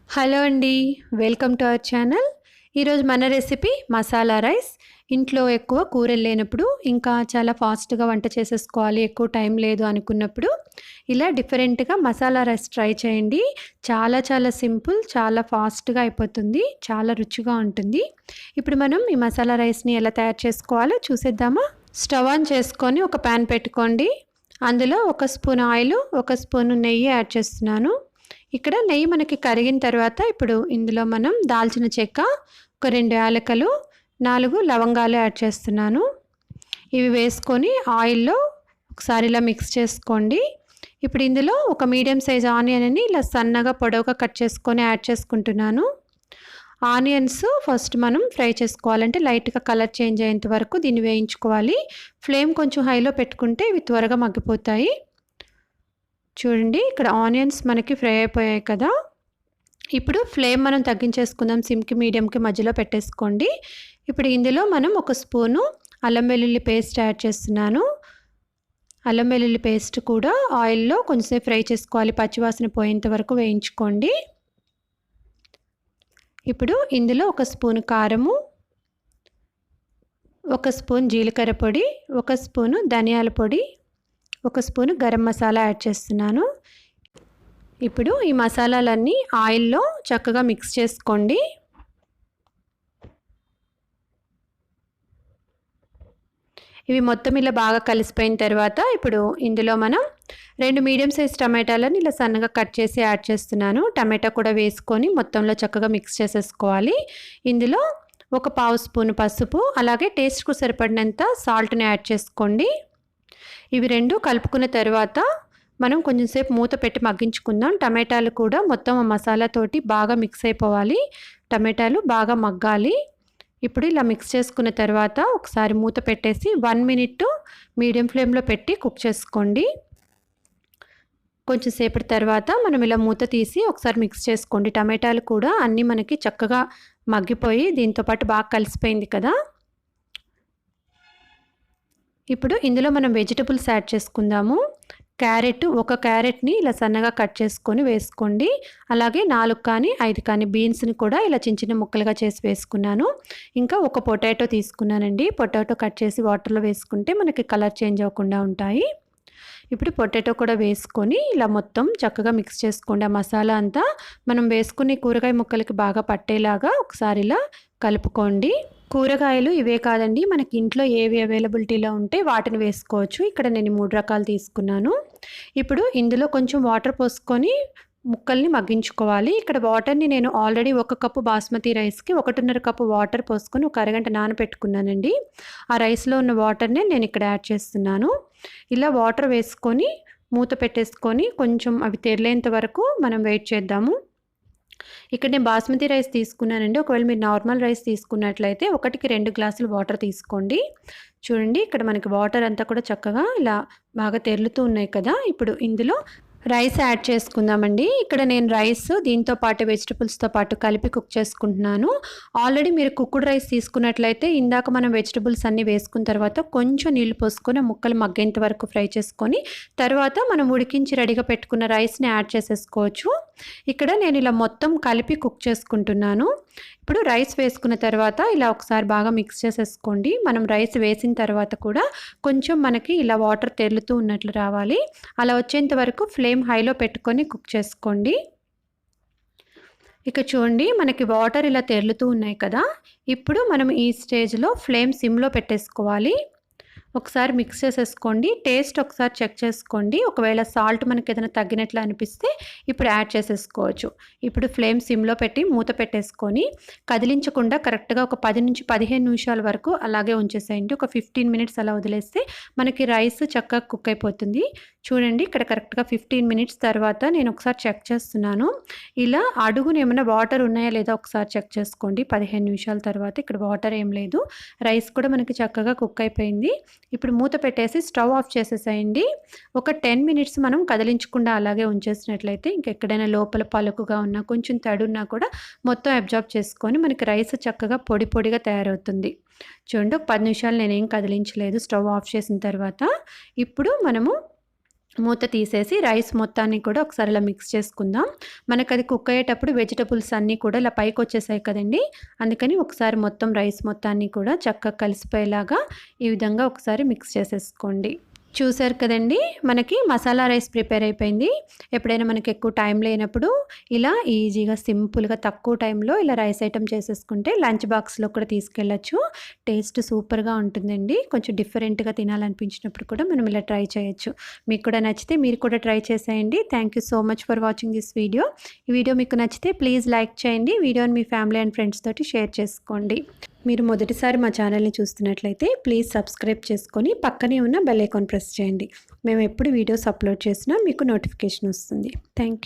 Hello అండి. Welcome to our channel. ఈరోజు మన రెసిపీ మసాలా రైస్. ఇంట్లో ఎక్కువ కూరలు లేనప్పుడు, ఇంకా చాలా ఫాస్ట్‌గా వంట చేసేసుకోవాలి, ఎక్కువ టైం లేదు అనుకున్నప్పుడు, ఇలా డిఫరెంట్‌గా మసాలా రైస్ ట్రై చేయండి. చాలా చాలా సింపుల్, చాలా ఫాస్ట్‌గా అయిపోతుంది. చాలా రుచిగా ఉంటుంది. ఇప్పుడు మనం ఈ మసాలా రైస్‌ని ఎలా తయారు చేసుకోవాలో చూసేద్దామా? స్టవ్ ఆన్ చేసుకొని ఒక పాన్ పెట్టుకోండి. అందులో ఒక స్పూన్ ఆయిలు, ఒక స్పూన్ నెయ్యి యాడ్ చేస్తున్నాను. ఇక్కడ నెయ్యి మనకి కరిగిన తర్వాత ఇప్పుడు ఇందులో మనం దాల్చిన చెక్క, ఒక 2 యాలకులు, 4 లవంగాలు యాడ్ చేస్తున్నాను. ఇవి వేసుకొని ఆయిల్‌లో ఒకసారి ఇలా మిక్స్ చేసుకోండి. ఇప్పుడు ఇందులో ఒక మీడియం సైజ్ ఆనియన్‌ని ఇలా సన్నగా పొడవుగా కట్ చేసుకొని యాడ్ చేసుకుంటున్నాను. ఆనియన్స్ ఫస్ట్ మనం ఫ్రై చేసుకోవాలంటే లైట్‌గా కలర్ చేంజ్ అయ్యేంత వరకు దీన్ని వేయించుకోవాలి. ఫ్లేమ్ కొంచెం హైలో పెట్టుకుంటే ఇవి త్వరగా మగ్గిపోతాయి. చూడండి, ఇక్కడ ఆనియన్స్ మనకి ఫ్రై అయిపోయాయి కదా! ఇప్పుడు ఫ్లేమ్ మనం తగ్గించేసుకుందాం. సిమ్‌కి, మీడియంకి మధ్యలో పెట్టేసుకోండి. ఇప్పుడు ఇందులో మనం ఒక స్పూను అల్లం వెల్లుల్లి పేస్ట్ యాడ్ చేస్తున్నాను. అల్లం వెల్లుల్లి పేస్ట్ కూడా ఆయిల్‌లో కొంచెంసేపు ఫ్రై చేసుకోవాలి. పచ్చివాసన పోయేంత వరకు వేయించుకోండి. ఇప్పుడు ఇందులో ఒక స్పూను కారము, ఒక స్పూన్ జీలకర్ర పొడి, ఒక స్పూను ధనియాల పొడి, ఒక స్పూను గరం మసాలా యాడ్ చేస్తున్నాను. ఇప్పుడు ఈ మసాలాలన్నీ ఆయిల్‌లో చక్కగా మిక్స్ చేసుకోండి. ఇవి మొత్తం ఇలా బాగా కలిసిపోయిన తర్వాత ఇప్పుడు ఇందులో మనం 2 మీడియం సైజ్ టమాటాలను ఇలా సన్నగా కట్ చేసి యాడ్ చేస్తున్నాను. టమాటా కూడా వేసుకొని మొత్తంలో చక్కగా మిక్స్ చేసేసుకోవాలి. ఇందులో ఒక పావు స్పూన్ పసుపు, అలాగే టేస్ట్‌కు సరిపడినంత సాల్ట్‌ని యాడ్ చేసుకోండి. ఇవి 2 కలుపుకున్న తర్వాత మనం కొంచెం సేపు మూత పెట్టి మగ్గించుకుందాం. టమాటాలు కూడా మొత్తం ఆ మసాలాతోటి బాగా మిక్స్ అయిపోవాలి. టమాటాలు బాగా మగ్గాలి. ఇప్పుడు ఇలా మిక్స్ చేసుకున్న తర్వాత ఒకసారి మూత పెట్టేసి 1 మినిట్ మీడియం ఫ్లేమ్‌లో పెట్టి కుక్ చేసుకోండి. కొంచెం సేపటి తర్వాత మనం ఇలా మూత తీసి ఒకసారి మిక్స్ చేసుకోండి. టమాటాలు కూడా అన్నీ మనకి చక్కగా మగ్గిపోయి దీంతో పాటు బాగా కలిసిపోయింది కదా! ఇప్పుడు ఇందులో మనం వెజిటబుల్స్ యాడ్ చేసుకుందాము. ఒక క్యారెట్‌ని ఇలా సన్నగా కట్ చేసుకొని వేసుకోండి. అలాగే 4 కానీ 5 కానీ బీన్స్‌ని కూడా ఇలా చిన్న చిన్న ముక్కలుగా చేసి వేసుకున్నాను. ఇంకా ఒక పొటాటో తీసుకున్నానండి. పొటాటో కట్ చేసి వాటర్‌లో వేసుకుంటే మనకి కలర్ చేంజ్ అవ్వకుండా ఉంటాయి. ఇప్పుడు పొటాటో కూడా వేసుకొని ఇలా మొత్తం చక్కగా మిక్స్ చేసుకోండి. ఆ మసాలా అంతా మనం వేసుకునే కూరగాయ ముక్కలకి బాగా పట్టేలాగా ఒకసారి ఇలా కలుపుకోండి. కూరగాయలు ఇవే కాదండి, మనకి ఇంట్లో ఏవి అవైలబిలిటీలో ఉంటే వాటిని వేసుకోవచ్చు. ఇక్కడ నేను 3 రకాలు తీసుకున్నాను. ఇప్పుడు ఇందులో కొంచెం వాటర్ పోసుకొని ముక్కల్ని మగ్గించుకోవాలి. ఇక్కడ వాటర్‌ని నేను ఆల్రెడీ 1 కప్పు బాస్మతి రైస్‌కి 1.5 కప్పు వాటర్ పోసుకొని ఒక అరగంట నానబెట్టుకున్నానండి. ఆ రైస్‌లో ఉన్న వాటర్‌నే నేను ఇక్కడ యాడ్ చేస్తున్నాను. ఇలా వాటర్ వేసుకొని మూత పెట్టేసుకొని కొంచెం అవి తెరిలేంత వరకు మనం వెయిట్ చేద్దాము. ఇక్కడ నేను బాస్మతి రైస్ తీసుకున్నానండి. ఒకవేళ మీరు నార్మల్ రైస్ తీసుకున్నట్లయితే 1కి 2 గ్లాసులు వాటర్ తీసుకోండి. చూడండి, ఇక్కడ మనకి వాటర్ అంతా కూడా చక్కగా ఇలా బాగా తెరులుతూ ఉన్నాయి కదా! ఇప్పుడు ఇందులో రైస్ యాడ్ చేసుకుందామండి. ఇక్కడ నేను రైస్ దీంతో పాటు వెజిటబుల్స్‌తో పాటు కలిపి కుక్ చేసుకుంటున్నాను. ఆల్రెడీ మీరు కుక్డ్ రైస్ తీసుకున్నట్లయితే ఇందాక మనం వెజిటబుల్స్ అన్నీ వేసుకున్న తర్వాత కొంచెం నీళ్లు పోసుకొని ఆ ముక్కలు మగ్గేంత వరకు ఫ్రై చేసుకొని తర్వాత మనం ఉడికించి రెడీగా పెట్టుకున్న రైస్‌ని యాడ్ చేసేసుకోవచ్చు. ఇక్కడ నేను ఇలా మొత్తం కలిపి కుక్ చేసుకుంటున్నాను. ఇప్పుడు రైస్ వేసుకున్న తర్వాత ఇలా ఒకసారి బాగా మిక్స్ చేసేసుకోండి. మనం రైస్ వేసిన తర్వాత కూడా కొంచెం మనకి ఇలా వాటర్ తెరులుతూ ఉన్నట్లు రావాలి. అలా వచ్చేంత వరకు ఫ్లేమ్ హైలో పెట్టుకొని కుక్ చేసుకోండి. ఇక చూడండి, మనకి వాటర్ ఇలా తెరులుతూ ఉన్నాయి కదా! ఇప్పుడు మనం ఈ స్టేజ్‌లో ఫ్లేమ్ సిమ్‌లో పెట్టేసుకోవాలి. ఒకసారి మిక్స్ చేసేసుకోండి. టేస్ట్ ఒకసారి చెక్ చేసుకోండి. ఒకవేళ సాల్ట్ మనకి ఏదైనా తగ్గినట్లు అనిపిస్తే ఇప్పుడు యాడ్ చేసేసుకోవచ్చు. ఇప్పుడు ఫ్లేమ్ సిమ్‌లో పెట్టి మూత పెట్టేసుకొని కదిలించకుండా కరెక్ట్‌గా ఒక 10-15 నిమిషాల వరకు అలాగే ఉంచేసేయండి. ఒక 15 మినిట్స్ అలా వదిలేస్తే మనకి రైస్ చక్కగా కుక్ అయిపోతుంది. చూడండి, ఇక్కడ కరెక్ట్‌గా 15 మినిట్స్ తర్వాత నేను ఒకసారి చెక్ చేస్తున్నాను. ఇలా అడుగున ఏమైనా వాటర్ ఉన్నాయా లేదా ఒకసారి చెక్ చేసుకోండి. 15 నిమిషాల తర్వాత ఇక్కడ వాటర్ ఏం లేదు. రైస్ కూడా మనకి చక్కగా కుక్ అయిపోయింది. ఇప్పుడు మూత పెట్టేసి స్టవ్ ఆఫ్ చేసేసేయండి. ఒక 10 మినిట్స్ మనం కదిలించకుండా అలాగే ఉంచేసినట్లయితే ఇంకెక్కడైనా లోపల పలుకుగా ఉన్నా కొంచెం తడున్నా కూడా మొత్తం అబ్జార్బ్ చేసుకొని మనకి రైస్ చక్కగా పొడి పొడిగా తయారవుతుంది. చూడండి, ఒక 10 నిమిషాలు నేనేం కదిలించలేదు స్టవ్ ఆఫ్ చేసిన తర్వాత. ఇప్పుడు మనము మూత తీసేసి రైస్ మొత్తాన్ని కూడా ఒకసారి ఇలా మిక్స్ చేసుకుందాం. మనకు అది కుక్ అయ్యేటప్పుడు వెజిటబుల్స్ అన్నీ కూడా ఇలా పైకి వచ్చేసాయి కదండి. అందుకని ఒకసారి మొత్తం రైస్ మొత్తాన్ని కూడా చక్కగా కలిసిపోయేలాగా ఈ విధంగా ఒకసారి మిక్స్ చేసేసుకోండి. చూసారు కదండి, మనకి మసాలా రైస్ ప్రిపేర్ అయిపోయింది. ఎప్పుడైనా మనకి ఎక్కువ టైం లేనప్పుడు ఇలా ఈజీగా సింపుల్గా తక్కువ టైంలో ఇలా రైస్ ఐటెం చేసేసుకుంటే లంచ్ బాక్స్లో కూడా తీసుకెళ్ళచ్చు. టేస్ట్ సూపర్గా ఉంటుందండి. కొంచెం డిఫరెంట్గా తినాలనిపించినప్పుడు కూడా మనం ఇలా ట్రై చేయొచ్చు. మీకు కూడా నచ్చితే మీరు కూడా ట్రై చేసేయండి. Thank you so much for watching this video. ఈ వీడియో మీకు నచ్చితే ప్లీజ్ లైక్ చేయండి. వీడియోని మీ ఫ్యామిలీ అండ్ ఫ్రెండ్స్ తోటి షేర్ చేసుకోండి. మీరు మొదటిసారి మా ఛానల్ని చూస్తున్నట్లయితే ప్లీజ్ సబ్స్క్రైబ్ చేసుకొని పక్కనే ఉన్న బెల్ ఐకాన్ ప్రెస్ చేయండి. మేము ఎప్పుడు వీడియోస్ అప్లోడ్ చేసినా మీకు నోటిఫికేషన్ వస్తుంది. Thank you.